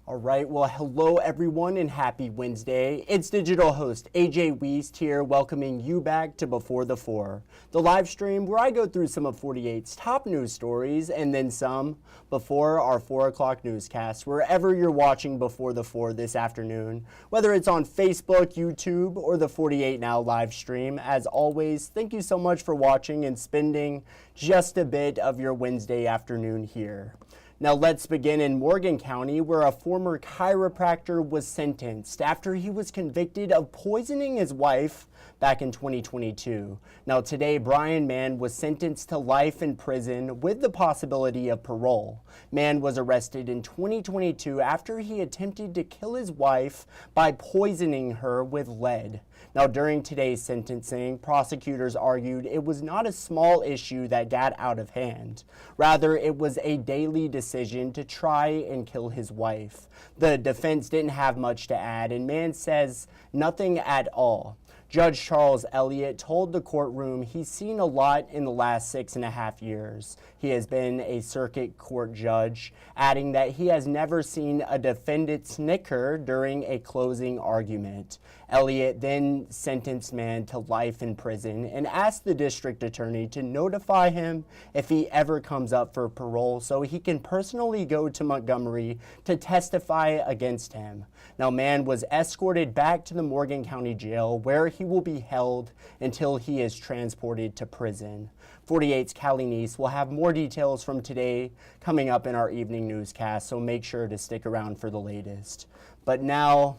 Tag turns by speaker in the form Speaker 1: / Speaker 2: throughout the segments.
Speaker 1: All right, well, hello everyone and happy Wednesday. It's digital host A.J. Wuest here, welcoming you back to Before the Four, the live stream where I go through some of 48's top news stories and then some before our 4 o'clock newscast, wherever you're watching Before the Four this afternoon, whether it's on Facebook, YouTube, or the 48 Now live stream. As always, thank you so much for watching and spending just a bit of your Wednesday afternoon here. Now let's begin in Morgan County, where a former chiropractor was sentenced after he was convicted of poisoning his wife back in 2022. Now today, Brian Mann was sentenced to life in prison with the possibility of parole. Mann was arrested in 2022 after he attempted to kill his wife by poisoning her with lead. Now, during today's sentencing, prosecutors argued it was not a small issue that got out of hand. Rather, it was a daily decision to try and kill his wife. The defense didn't have much to add, and Mann says nothing at all. Judge Charles Elliott told the courtroom he's seen a lot in the last 6.5 years. He has been a circuit court judge, adding that he has never seen a defendant snicker during a closing argument. Elliott then sentenced Mann to life in prison and asked the district attorney to notify him if he ever comes up for parole so he can personally go to Montgomery to testify against him. Now, Mann was escorted back to the Morgan County Jail, where he will be held until he is transported to prison. 48's Callie Neese will have more details from today coming up in our evening newscast, so make sure to stick around for the latest. But now,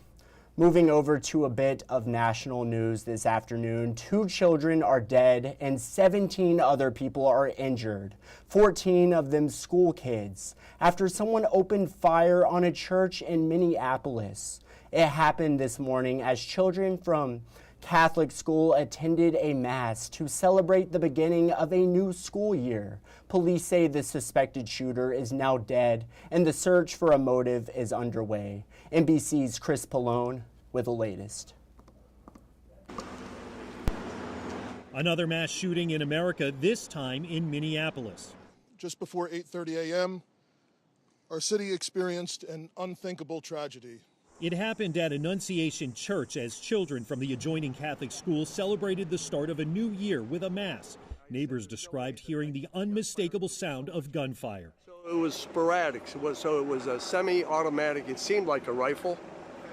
Speaker 1: moving over to a bit of national news this afternoon, 2 children are dead and 17 other people are injured, 14 of them school kids, after someone opened fire on a church in Minneapolis. It happened this morning as children from Catholic school attended a mass to celebrate the beginning of a new school year. Police say the suspected shooter is now dead and the search for a motive is underway. NBC's Chris Pallone with the latest.
Speaker 2: Another mass shooting in America, this time in Minneapolis.
Speaker 3: Just before 8:30 a.m., our city experienced an unthinkable tragedy.
Speaker 2: It happened at Annunciation Church as children from the adjoining Catholic school celebrated the start of a new year with a mass. Neighbors described hearing the unmistakable sound of gunfire.
Speaker 4: It was sporadic, so it was a semi-automatic. It seemed like a rifle.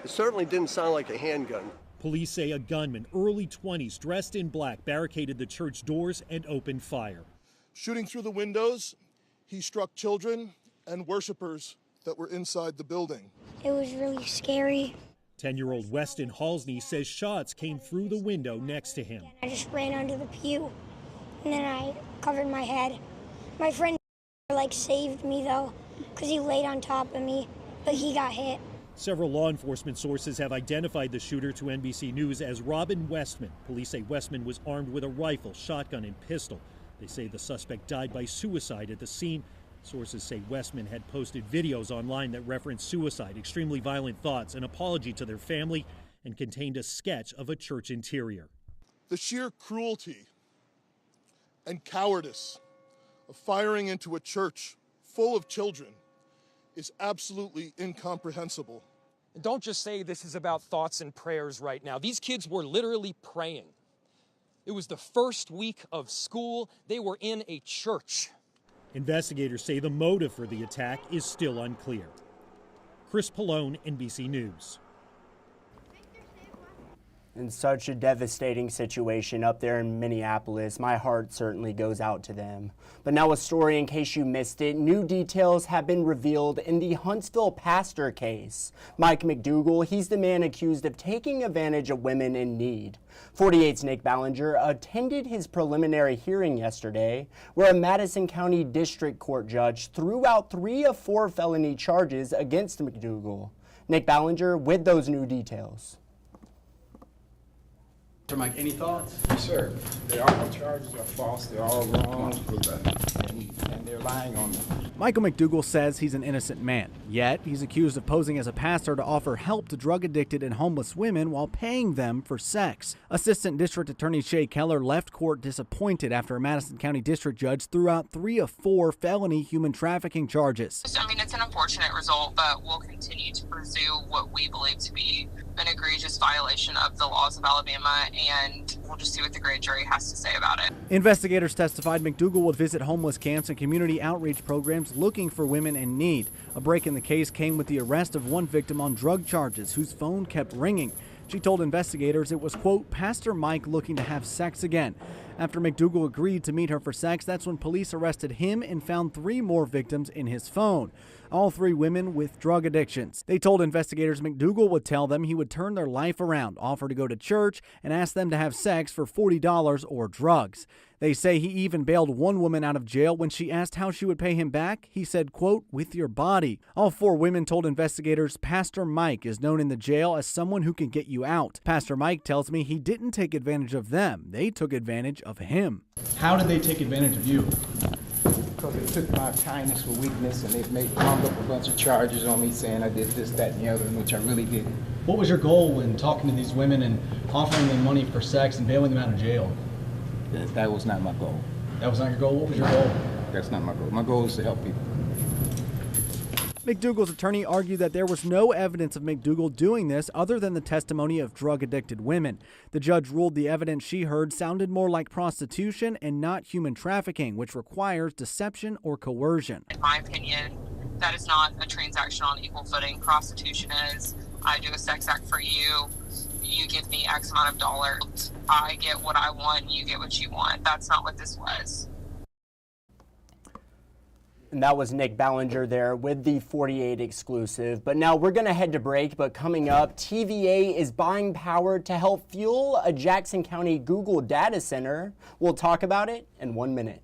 Speaker 4: It certainly didn't sound like a handgun.
Speaker 2: Police say a gunman, early 20s, dressed in black, barricaded the church doors and opened fire.
Speaker 3: Shooting through the windows, he struck children and worshipers that were inside the building.
Speaker 5: It was really scary.
Speaker 2: 10-year-old Weston Halsney says shots came through the window next to him.
Speaker 5: I just ran under the pew, and then I covered my head. My friend saved me though, because he laid on top of me, but he got hit.
Speaker 2: Several law enforcement sources have identified the shooter to NBC News as Robin Westman. Police say Westman was armed with a rifle, shotgun, and pistol. They say the suspect died by suicide at the scene. Sources say Westman had posted videos online that referenced suicide, extremely violent thoughts, an apology to their family, and contained a sketch of a church interior.
Speaker 3: The sheer cruelty and cowardice of firing into a church full of children is absolutely incomprehensible.
Speaker 6: And don't just say this is about thoughts and prayers right now. These kids were literally praying. It was the first week of school. They were in a church.
Speaker 2: Investigators say the motive for the attack is still unclear. Chris Pallone, NBC News.
Speaker 1: In such a devastating situation up there in Minneapolis, my heart certainly goes out to them. But now a story in case you missed it. New details have been revealed in the Huntsville pastor case. Mike McDougal, he's the man accused of taking advantage of women in need. 48's Nick Ballinger attended his preliminary hearing yesterday, where a Madison County District Court judge threw out 3 of 4 felony charges against McDougal. Nick Ballinger with those new details.
Speaker 7: Mike, any thoughts?
Speaker 8: Yes, sir. All charges are false. They're all wrong, and they're lying on them.
Speaker 7: Michael McDougal says he's an innocent man, yet he's accused of posing as a pastor to offer help to drug-addicted and homeless women while paying them for sex. Assistant District Attorney Shay Keller left court disappointed after a Madison County District Judge threw out 3 of 4 felony human trafficking charges.
Speaker 9: I mean, it's an unfortunate result, but we'll continue to pursue what we believe to be an egregious violation of the laws of Alabama, and we'll just see what the grand jury has to say about it.
Speaker 7: Investigators testified McDougal would visit homeless camps and community outreach programs looking for women in need. A break in the case came with the arrest of one victim on drug charges whose phone kept ringing. She told investigators it was, quote, Pastor Mike looking to have sex again. After McDougal agreed to meet her for sex, that's when police arrested him and found 3 more victims in his phone. All 3 women with drug addictions. They told investigators McDougal would tell them he would turn their life around, offer to go to church, and ask them to have sex for $40 or drugs. They say he even bailed one woman out of jail when she asked how she would pay him back. He said, quote, with your body. All 4 women told investigators Pastor Mike is known in the jail as someone who can get you out. Pastor Mike tells me he didn't take advantage of them. They took advantage of him. How did they take advantage of you?
Speaker 8: Because they took my kindness for weakness, and they've palmed up a bunch of charges on me saying I did this, that, and the other, which I really didn't.
Speaker 7: What was your goal when talking to these women and offering them money for sex and bailing them out of jail?
Speaker 8: That was not my goal.
Speaker 7: That was not your goal? What was your goal?
Speaker 8: That's not my goal. My goal is to help people.
Speaker 7: McDougal's attorney argued that there was no evidence of McDougal doing this other than the testimony of drug-addicted women. The judge ruled the evidence she heard sounded more like prostitution and not human trafficking, which requires deception or coercion.
Speaker 9: In my opinion, that is not a transaction on equal footing. Prostitution is, I do a sex act for you, you give me X amount of dollars, I get what I want, and you get what you want. That's not what this was.
Speaker 1: And that was Nick Ballinger there with the 48 exclusive. But now we're going to head to break. But coming up, TVA is buying power to help fuel a Jackson County Google data center. We'll talk about it in 1 minute.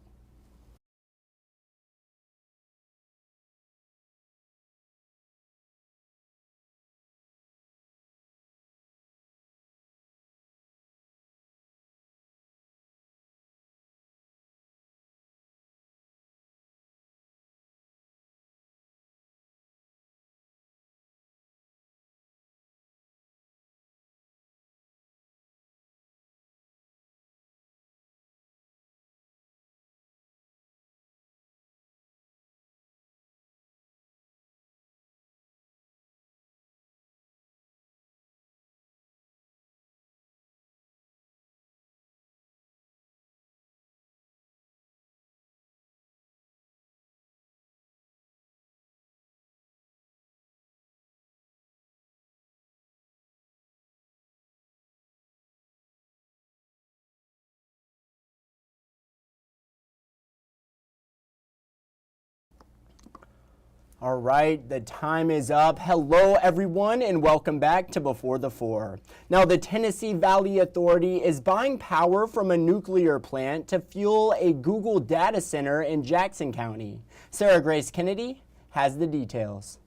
Speaker 1: All right, the time is up. Hello, everyone, and welcome back to Before the Four. Now, the Tennessee Valley Authority is buying power from a nuclear plant to fuel a Google data center in Jackson County. Sarah Grace Kennedy has the details.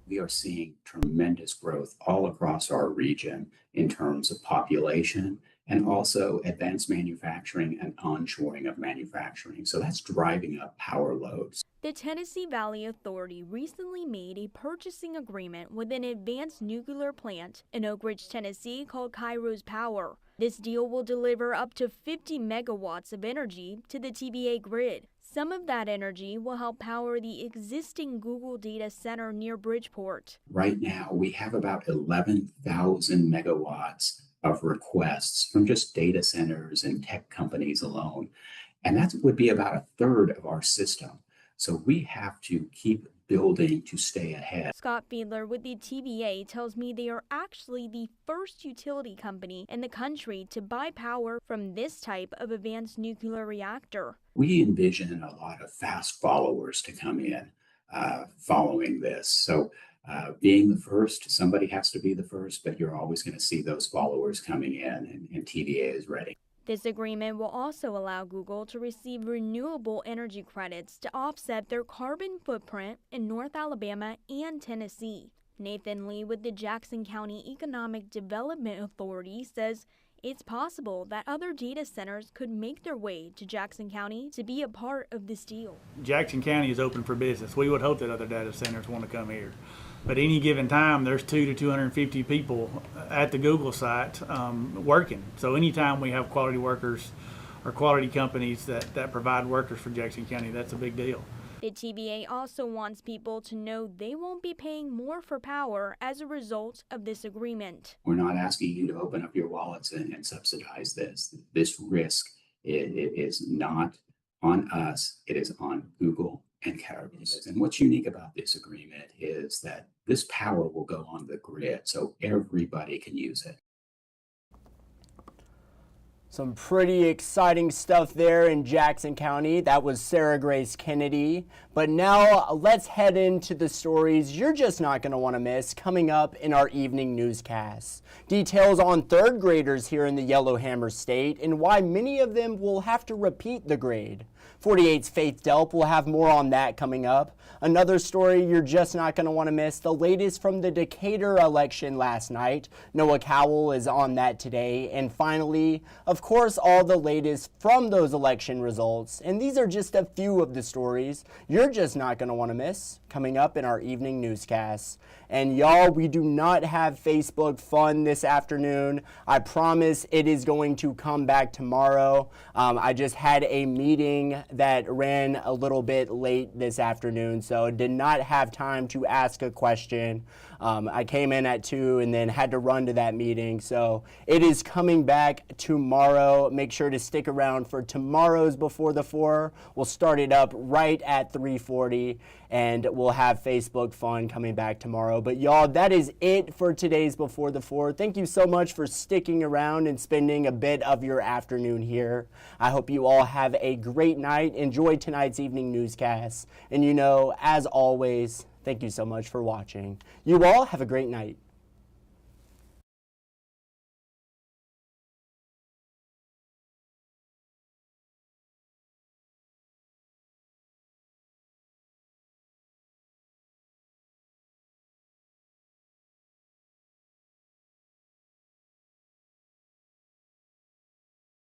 Speaker 10: We are seeing tremendous growth all across our region in terms of population and also advanced manufacturing and onshoring of manufacturing. So that's driving up power loads.
Speaker 11: The Tennessee Valley Authority recently made a purchasing agreement with an advanced nuclear plant in Oak Ridge, Tennessee called Kairos Power. This deal will deliver up to 50 megawatts of energy to the TVA grid. Some of that energy will help power the existing Google data center near Bridgeport.
Speaker 10: Right now, we have about 11,000 megawatts of requests from just data centers and tech companies alone. And that would be about a third of our system. So we have to keep building to stay ahead.
Speaker 11: Scott Fiedler with the TVA tells me they are actually the first utility company in the country to buy power from this type of advanced nuclear reactor.
Speaker 10: We envision a lot of fast followers to come in following this. So being the first, somebody has to be the first, but you're always going to see those followers coming in, and TVA is ready.
Speaker 11: This agreement will also allow Google to receive renewable energy credits to offset their carbon footprint in North Alabama and Tennessee. Nathan Lee with the Jackson County Economic Development Authority says it's possible that other data centers could make their way to Jackson County to be a part of this deal.
Speaker 12: Jackson County is open for business. We would hope that other data centers want to come here. But any given time, there's 200 to 250 people at the Google site working. So anytime we have quality workers or quality companies that provide workers for Jackson County, that's a big deal.
Speaker 11: The TVA also wants people to know they won't be paying more for power as a result of this agreement.
Speaker 10: We're not asking you to open up your wallets and subsidize this. This risk is not on us. It is on Google and Caribbeans. And what's unique about this agreement is that this power will go on the grid so everybody can use it.
Speaker 1: Some pretty exciting stuff there in Jackson County. That was Sarah Grace Kennedy. But now let's head into the stories you're just not going to want to miss coming up in our evening newscasts. Details on third graders here in the Yellowhammer State and why many of them will have to repeat the grade. 48's Faith Delp will have more on that coming up. Another story you're just not going to want to miss, the latest from the Decatur election last night. Noah Cowell is on that today. And finally, of course, all the latest from those election results. And these are just a few of the stories you're just not going to want to miss coming up in our evening newscasts. And y'all, we do not have Facebook fun this afternoon. I promise it is going to come back tomorrow. I just had a meeting that ran a little bit late this afternoon, so did not have time to ask a question. I came in at 2 and then had to run to that meeting. So it is coming back tomorrow. Make sure to stick around for tomorrow's Before the 4. We'll start it up right at 3:40 and we'll have Facebook fun coming back tomorrow. But y'all, that is it for today's Before the 4. Thank you so much for sticking around and spending a bit of your afternoon here. I hope you all have a great night. Enjoy tonight's evening newscast. And you know, as always, thank you so much for watching. You all have a great night.